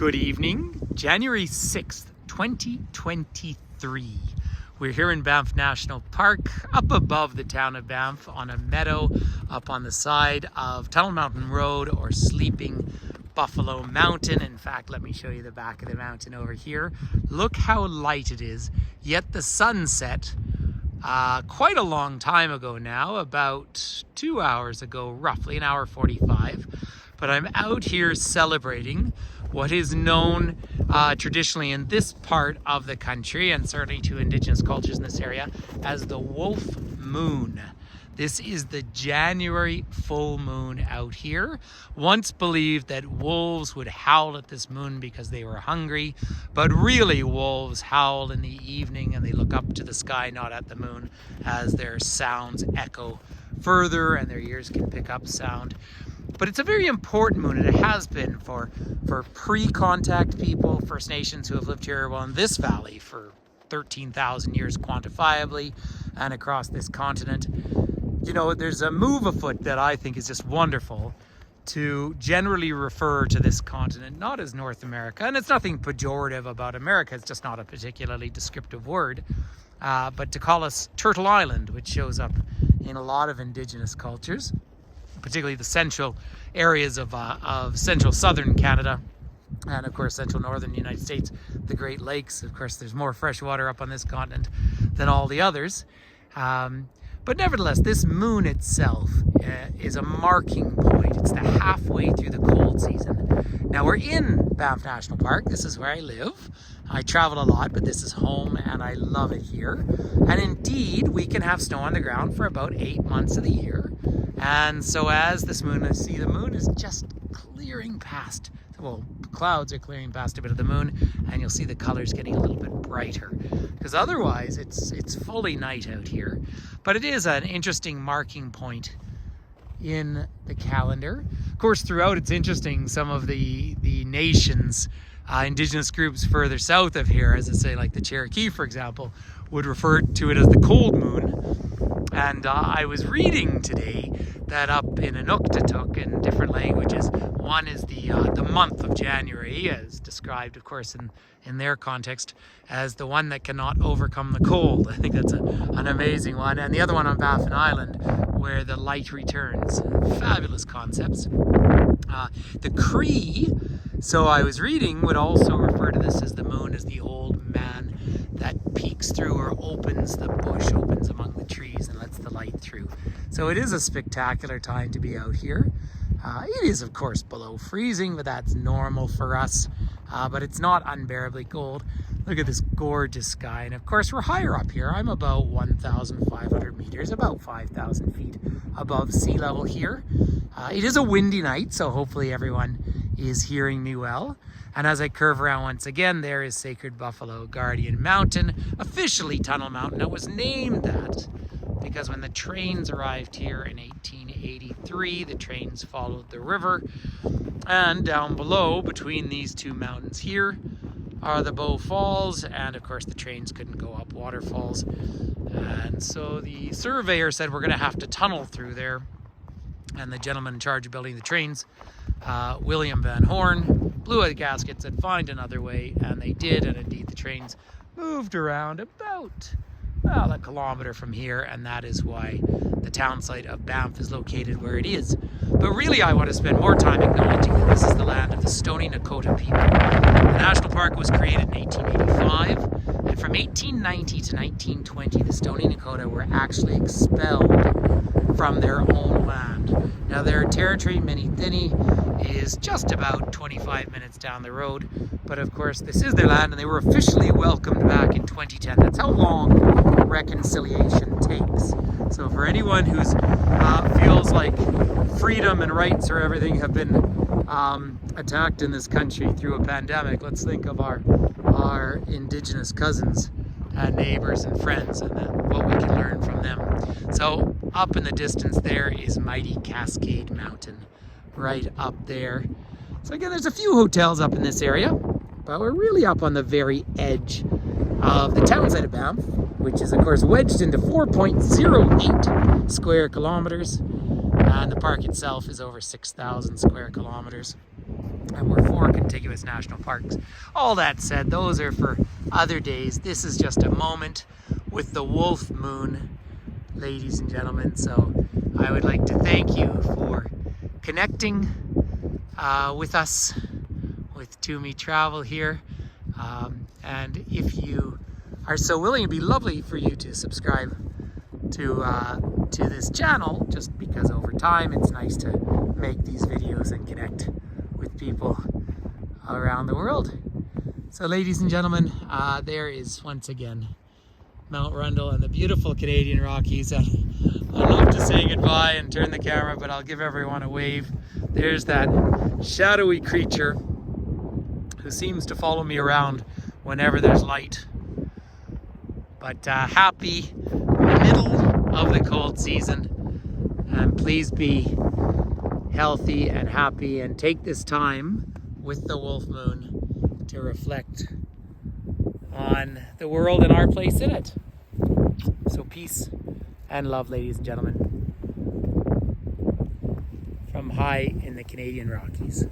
Good evening, January 6th, 2023. We're here in Banff National Park, up above the town of Banff on a meadow up on the side of Tunnel Mountain Road or Sleeping Buffalo Mountain. In fact, let me show you the back of the mountain over here. Look how light it is, yet the sun set quite a long time ago now, about 2 hours ago, roughly, an hour 45. But I'm out here celebrating what is known traditionally in this part of the country, and certainly to Indigenous cultures in this area, as the wolf moon. This is the January full moon out here. Once believed that wolves would howl at this moon because they were hungry, but really wolves howl in the evening and they look up to the sky, not at the moon, as their sounds echo further and their ears can pick up sound. But it's a very important moon, and it has been for pre-contact people, First Nations who have lived here, well, in this valley for 13,000 years quantifiably, and across this continent. You know, there's a move afoot that I think is just wonderful to generally refer to this continent not as North America, and it's nothing pejorative about America, it's just not a particularly descriptive word, but to call us Turtle Island, which shows up in a lot of Indigenous cultures, particularly the central areas of central southern Canada and of course central northern United States, the Great Lakes. Of course, there's more fresh water up on this continent than all the others. But nevertheless, this moon itself is a marking point. It's the halfway through the cold season. Now we're in Banff National Park. This is where I live. I travel a lot, but this is home and I love it here. And indeed, we can have snow on the ground for about 8 months of the year. And so as this moon, I see the moon is just clearing past, well, clouds are clearing past a bit of the moon, and you'll see the colors getting a little bit brighter, because otherwise it's fully night out here. But it is an interesting marking point in the calendar. Of course, throughout it's interesting, some of the nations, Indigenous groups further south of here, as I say, like the Cherokee, for example, would refer to it as the cold moon. And I was reading today that up in Inuktitut, in different languages, one is the month of January, as described, of course, in their context, as the one that cannot overcome the cold. I think that's an amazing one. And the other one on Baffin Island, where the light returns. Fabulous concepts. The Cree, so I was reading, would also refer to this as the moon as the old man that peeks through or opens the bush, opens among the trees and lets the light through. So it is a spectacular time to be out here. It is, of course, below freezing, but that's normal for us. But it's not unbearably cold. Look at this gorgeous sky. And of course, we're higher up here. I'm about 1,500 meters, about 5,000 feet above sea level here. It is a windy night, so hopefully everyone is hearing me well. And as I curve around once again, there is Sacred Buffalo Guardian Mountain, officially Tunnel Mountain. It was named that because when the trains arrived here in 1883, the trains followed the river. And down below, between these two mountains here, are the Bow Falls. And of course, the trains couldn't go up waterfalls. And so the surveyor said, we're going to have to tunnel through there. And the gentleman in charge of building the trains, William Van Horn, blew out the gasket, said find another way, and they did. And indeed the trains moved around about, well, a kilometer from here, and that is why the town site of Banff is located where it is. But really, I want to spend more time acknowledging that this is the land of the Stoney Nakoda people. The national park was created in 1885, and from 1890 to 1920, the Stoney Nakoda were actually expelled from their own land. Now their territory, Minithini, is just about 25 minutes down the road, but of course this is their land, and they were officially welcomed back in 2010. That's how long reconciliation takes. So for anyone who's feels like freedom and rights or everything have been attacked in this country through a pandemic, let's think of our Indigenous cousins and neighbors and friends, and what we can learn from them. So up in the distance there is mighty Cascade Mountain, right up there. So again, there's a few hotels up in this area, but we're really up on the very edge of the town site of Banff, which is of course wedged into 4.08 square kilometers, and the park itself is over 6,000 square kilometers. And we're 4 contiguous national parks. All that said, those are for other days. This is just a moment with the wolf moon, ladies and gentlemen. So I would like to thank you for connecting with us with To Me Travel here. And if you are so willing, it'd be lovely for you to subscribe to this channel, just because over time it's nice to make these videos and connect with people around the world. So ladies and gentlemen, there is once again Mount Rundle and the beautiful Canadian Rockies. I'd love to say goodbye and turn the camera, but I'll give everyone a wave. There's that shadowy creature who seems to follow me around whenever there's light. But happy middle of the cold season, and please be healthy and happy and take this time with the wolf moon to reflect on the world and our place in it. So peace and love, ladies and gentlemen, from high in the Canadian Rockies.